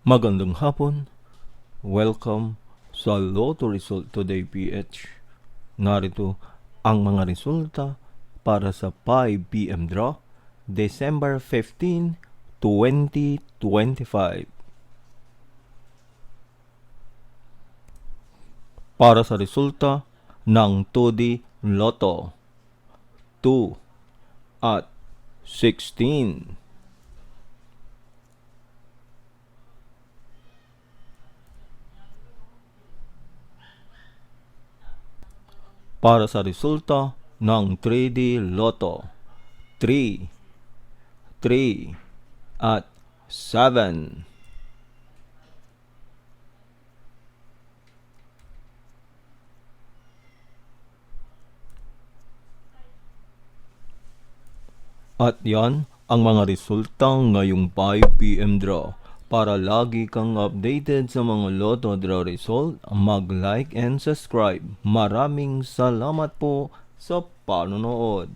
Magandang hapon. Welcome sa Lotto Result Today PH. Narito ang mga resulta para sa 5 p.m. draw, December 15, 2025. Para sa resulta ng 2D Lotto, 2 at 16. Para sa resulta ng 3D Lotto, 3, 3 at 7. At yan ang mga resulta ngayong 5 p.m. draw. Para lagi kang updated sa mga Lotto draw result, mag-like and subscribe. Maraming salamat po sa panonood.